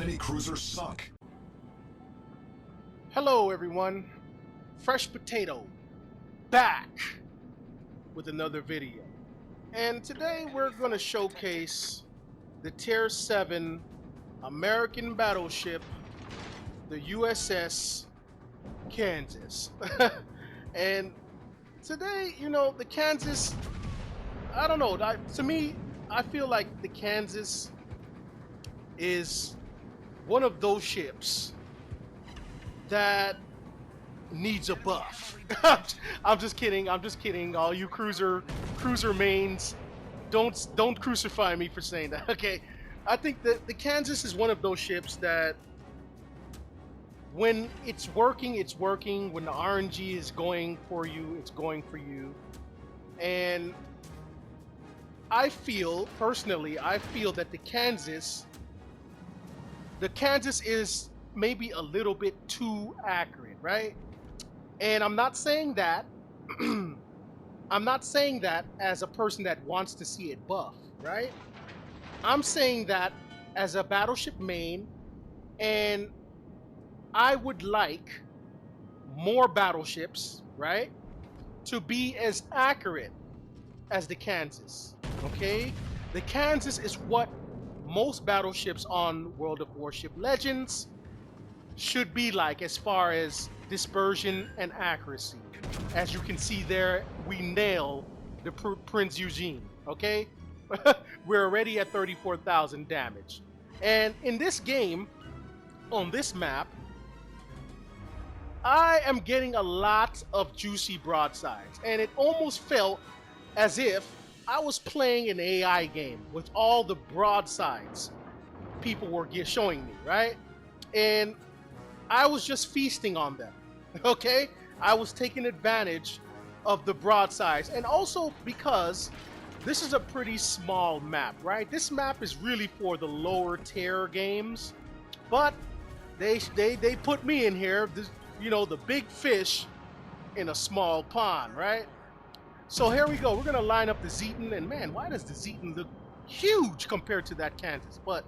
Enemy cruiser sunk. Hello everyone, Fresh Potato, back with another video. And today we're going to showcase the Tier 7 American battleship, the USS Kansas. And today, you know, the Kansas, I don't know, to me, I feel like the Kansas is one of those ships that needs a buff. I'm just kidding. All you cruiser mains, don't crucify me for saying that. Okay, I think that the Kansas is one of those ships that when it's working, it's working. When the RNG is going for you, it's going for you. And I feel personally, that the Kansas is maybe a little bit too accurate, right? And I'm not saying that I'm not saying that as a person that wants to see it buff, right? I'm saying that as a battleship main, and I would like more battleships, right, to be as accurate as the Kansas. Okay? The Kansas is what most battleships on World of Warship Legends should be like as far as dispersion and accuracy. As you can see there, we nail the Prince Eugene, okay? We're already at 34,000 damage. And in this game, on this map, I am getting a lot of juicy broadsides, and it almost felt as if I was playing an AI game with all the broadsides people were showing me, right? And I was just feasting on them, okay? I was taking advantage of the broadsides, and also because this is a pretty small map, right? This map is really for the lower tier games, but they put me in here, you know, the big fish in a small pond, right? So here we go. We're gonna line up the Zeton, and man, why does the Zeton look huge compared to that Kansas? But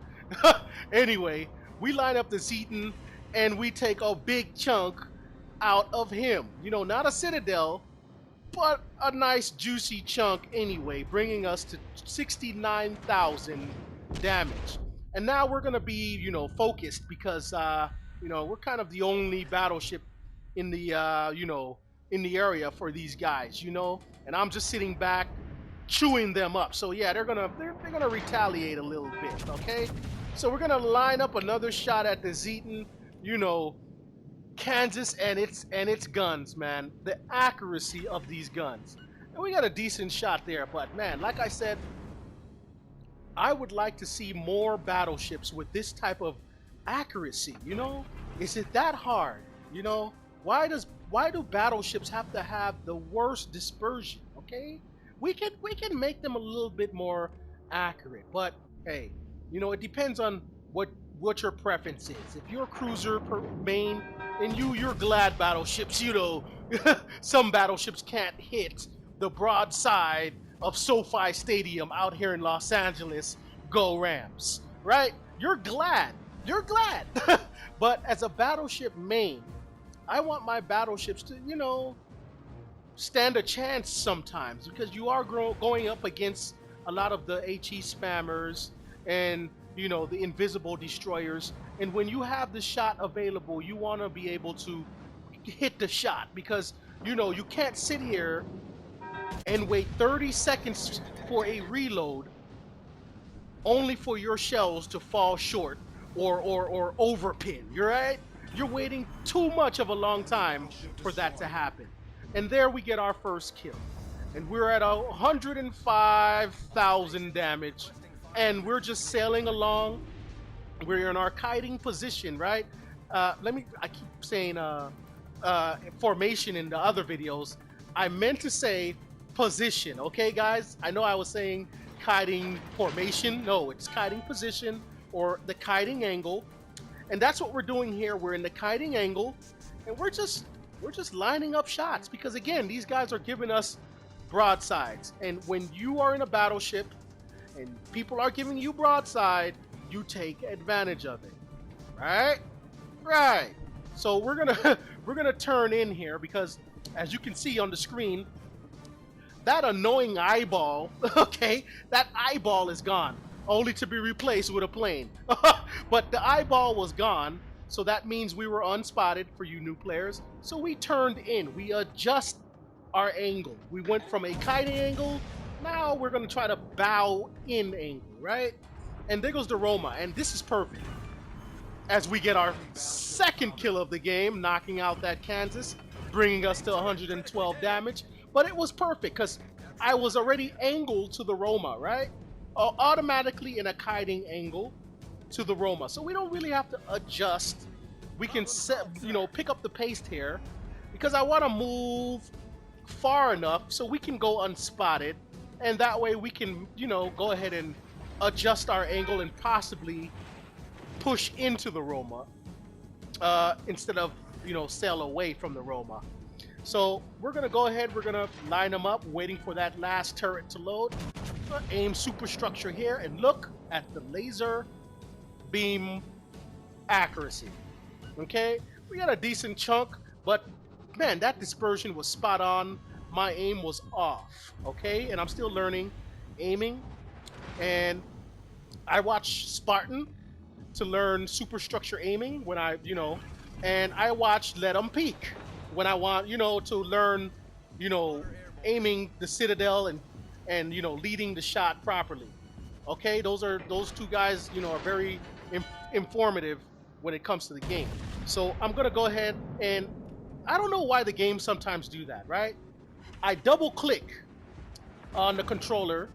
anyway, we line up the Zeton, and we take a big chunk out of him. You know, not a Citadel, but a nice juicy chunk anyway, bringing us to 69,000 damage. And now we're gonna be, you know, focused because you know, we're kind of the only battleship in the you know, in the area for these guys, you know, and I'm just sitting back chewing them up. So yeah, they're gonna retaliate a little bit, okay? So we're gonna line up another shot at the Zeton, you know, Kansas and its guns, man. The accuracy of these guns. And we got a decent shot there, but man, like I said, I would like to see more battleships with this type of accuracy, you know? Is it that hard, you know? Why do battleships have to have the worst dispersion, okay? We can make them a little bit more accurate, but hey, you know, it depends on what your preference is. If you're a cruiser main, then you're glad battleships, you know, some battleships can't hit the broadside of SoFi Stadium out here in Los Angeles. Go Rams, right? You're glad. But as a battleship main, I want my battleships to, you know, stand a chance sometimes, because you are going up against a lot of the HE spammers and, you know, the invisible destroyers. And when you have the shot available, you want to be able to hit the shot, because, you know, you can't sit here and wait 30 seconds for a reload only for your shells to fall short or overpin. You're right? You're waiting too much of a long time for that to happen. And there we get our first kill. And we're at 105,000 damage. And we're just sailing along. We're in our kiting position, right? I keep saying formation in the other videos. I meant to say position, okay, guys? I know I was saying kiting formation. No, it's kiting position, or the kiting angle. And that's what we're doing here. We're in the kiting angle, and we're just lining up shots, because again, these guys are giving us broadsides. And when you are in a battleship and people are giving you broadside, you take advantage of it. Right? Right. So we're gonna we're gonna turn in here because as you can see on the screen, that annoying eyeball, okay, that eyeball is gone, only to be replaced with a plane. But the eyeball was gone, so that means we were unspotted for you new players. So we turned in, we adjust our angle. We went from a kiting angle, now we're gonna try to bow in angle, right? And there goes the Roma, and this is perfect. As we get our second kill of the game, knocking out that Kansas, bringing us to 112 damage. But it was perfect because I was already angled to the Roma, right? Automatically in a kiting angle to the Roma. So we don't really have to adjust. We can set, pick up the pace here because I want to move far enough so we can go unspotted. And that way we can, go ahead and adjust our angle and possibly push into the Roma instead of, sail away from the Roma. So we're going to go ahead, we're going to line them up, waiting for that last turret to load. Aim superstructure here, and look at the laser beam accuracy. Okay? We got a decent chunk, but man, that dispersion was spot on. My aim was off. Okay? And I'm still learning aiming. And I watched Spartan to learn superstructure aiming when and I watched Let 'em Peek when I want, to learn, aiming the Citadel and leading the shot properly. Okay, those two guys, are very informative when it comes to the game. So I'm gonna go ahead and I don't know why the games sometimes do that, right? I double click on the controller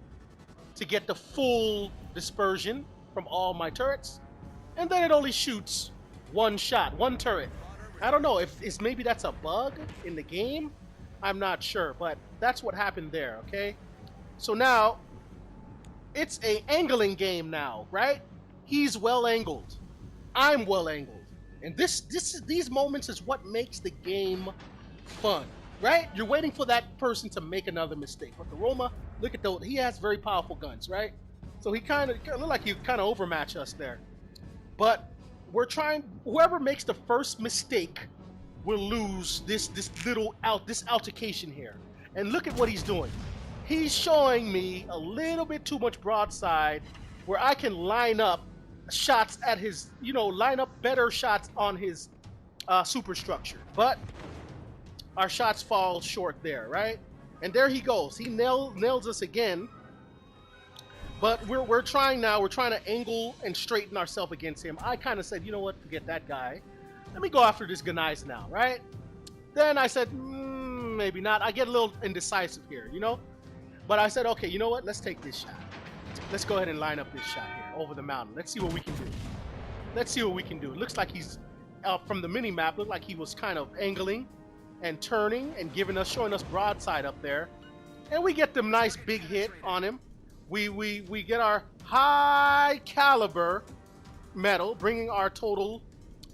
to get the full dispersion from all my turrets, and then it only shoots one shot, one turret. I don't know if maybe that's a bug in the game. I'm not sure, but that's what happened there, okay? So now, it's a angling game now, right? He's well angled. I'm well angled. And these moments is what makes the game fun, right? You're waiting for that person to make another mistake. But the Roma, look at those, he has very powerful guns, right? So he kind of looked like he kind of overmatched us there. But we're trying, whoever makes the first mistake will lose this altercation here. And look at what he's doing. He's showing me a little bit too much broadside where I can line up shots at his, line up better shots on his superstructure. But our shots fall short there, right? And there he goes. He nails us again. But we're trying now. We're trying to angle and straighten ourselves against him. I kind of said, you know what? Forget that guy. Let me go after this Ganais now, right? Then I said, maybe not. I get a little indecisive here, But I said, okay, you know what? Let's take this shot. Let's go ahead and line up this shot here over the mountain. Let's see what we can do. Let's see what we can do. It looks like he's from the mini map. Looked like he was kind of angling and turning and showing us broadside up there, and we get the nice big hit on him. We get our high caliber medal, bringing our total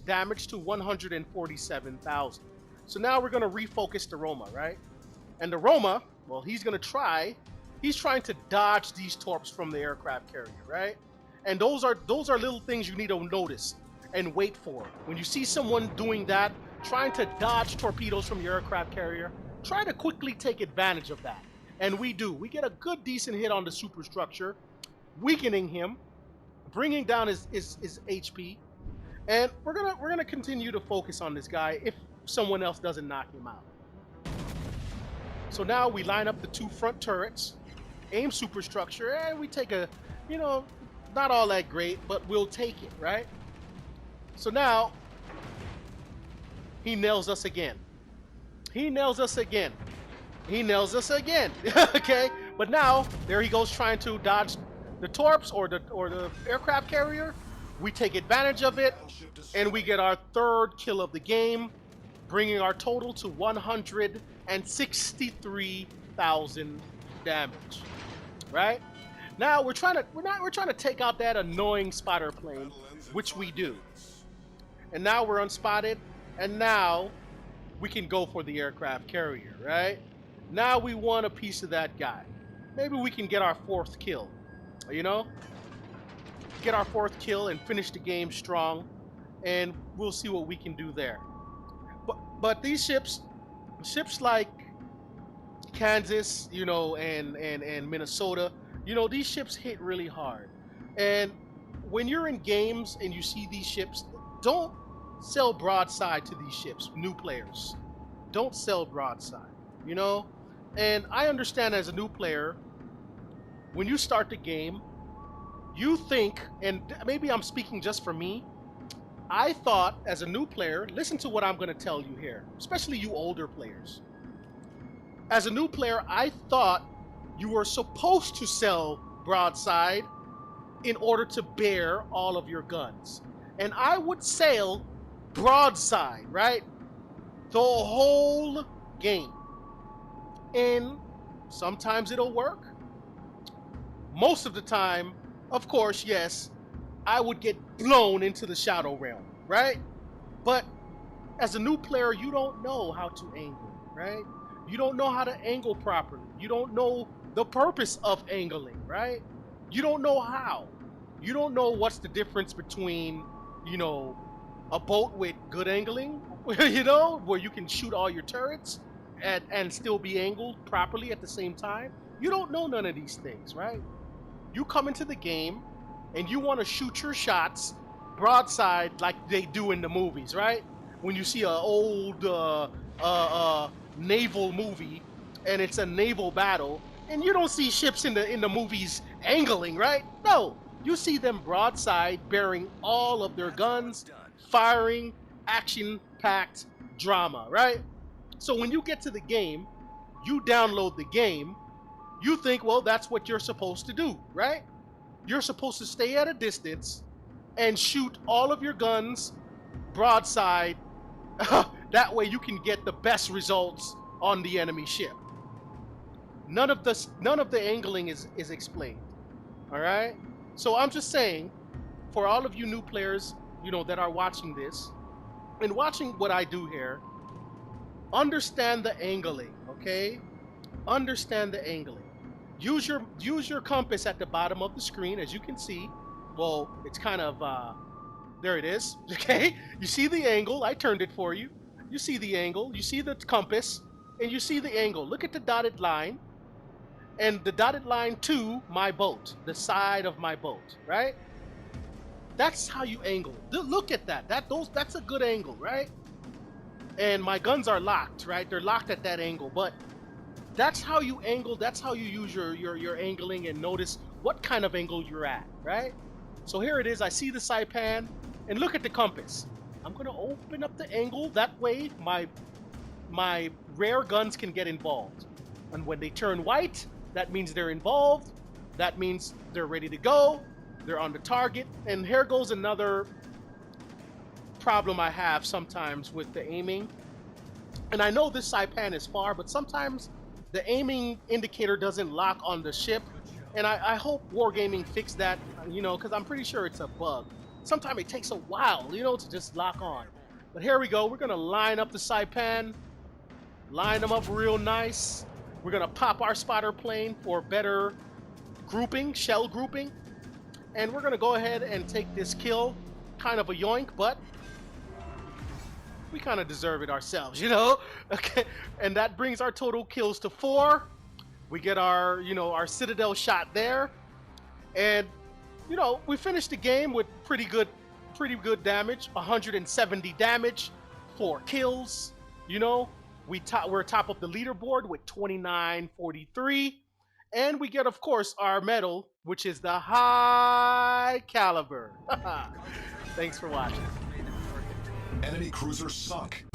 damage to 147,000. So now we're going to refocus the Roma, right? And the Roma, well, he's trying to dodge these torps from the aircraft carrier, right? And those are little things you need to notice and wait for. When you see someone doing that, trying to dodge torpedoes from your aircraft carrier, try to quickly take advantage of that. And we do. We get a good, decent hit on the superstructure, weakening him, bringing down his HP, and we're gonna continue to focus on this guy if someone else doesn't knock him out. So now we line up the two front turrets, aim superstructure, and we take a, not all that great, but we'll take it, right? So now he nails us again. He nails us again. He nails us again. Okay, but now there he goes trying to dodge the torps or the aircraft carrier. We take advantage of it, and we get our third kill of the game, bringing our total to 163,000 damage. Right now we're trying to take out that annoying spotter plane, which we do. And now we're unspotted, and now we can go for the aircraft carrier, right? Now we want a piece of that guy. Maybe we can get our fourth kill, Get our fourth kill and finish the game strong. and we'll see what we can do there. But these ships like Kansas, and Minnesota, these ships hit really hard. And when you're in games and you see these ships, don't sell broadside to these ships, new players. Don't sell broadside, you know? And I understand as a new player, when you start the game, you think, and maybe I'm speaking just for me, I thought as a new player, listen to what I'm going to tell you here, especially you older players. As a new player, I thought you were supposed to sell broadside in order to bear all of your guns. And I would sell broadside, right? The whole game. And sometimes it'll work. Most of the time, of course, yes, I would get blown into the shadow realm, right? But as a new player, you don't know how to angle, right? You don't know how to angle properly. You don't know the purpose of angling, right? You don't know how. You don't know what's the difference between, a boat with good angling, where you can shoot all your turrets and still be angled properly at the same time. You don't know none of these things, right? You come into the game and you want to shoot your shots broadside like they do in the movies, right? When you see an old naval movie and it's a naval battle, and you don't see ships in the movies angling, right? No, you see them broadside bearing all of their guns, firing, action-packed drama, right? So when you get to the game, you download the game, you think, well, that's what you're supposed to do, right? You're supposed to stay at a distance and shoot all of your guns broadside. That way you can get the best results on the enemy ship. None of the angling is explained. All right? So I'm just saying, for all of you new players, that are watching this and watching what I do here, understand the angling, okay? Understand the angling. Use your compass at the bottom of the screen, as you can see. Well, it's kind of there it is. Okay, you see the angle. I turned it for you. You see the angle. You see the compass, and you see the angle. Look at the dotted line, and the dotted line to my boat, the side of my boat, right? That's how you angle. Look at that. That's a good angle, right? And my guns are locked, right? They're locked at that angle, but that's how you angle. That's how you use your angling and notice what kind of angle you're at, right? So here it is. I see the saipan, and look at the compass. I'm gonna open up the angle. That way, my rare guns can get involved. And when they turn white, that means they're involved. That means they're ready to go. They're on the target. And here goes another problem I have sometimes with the aiming. And I know this saipan is far, but sometimes the aiming indicator doesn't lock on the ship. And I hope Wargaming fixed that, because I'm pretty sure it's a bug. Sometimes it takes a while, to just lock on. But here we go. We're going to line up the saipan, line them up real nice. We're going to pop our spotter plane for better grouping, shell grouping. And we're going to go ahead and take this kill. Kind of a yoink, but we kind of deserve it ourselves, Okay, and that brings our total kills to 4. We get our, our Citadel shot there, and we finished the game with pretty good damage, 170 damage, 4 kills. We're top of the leaderboard with 2943, and we get, of course, our medal, which is the high caliber. Thanks for watching. Enemy cruiser sunk.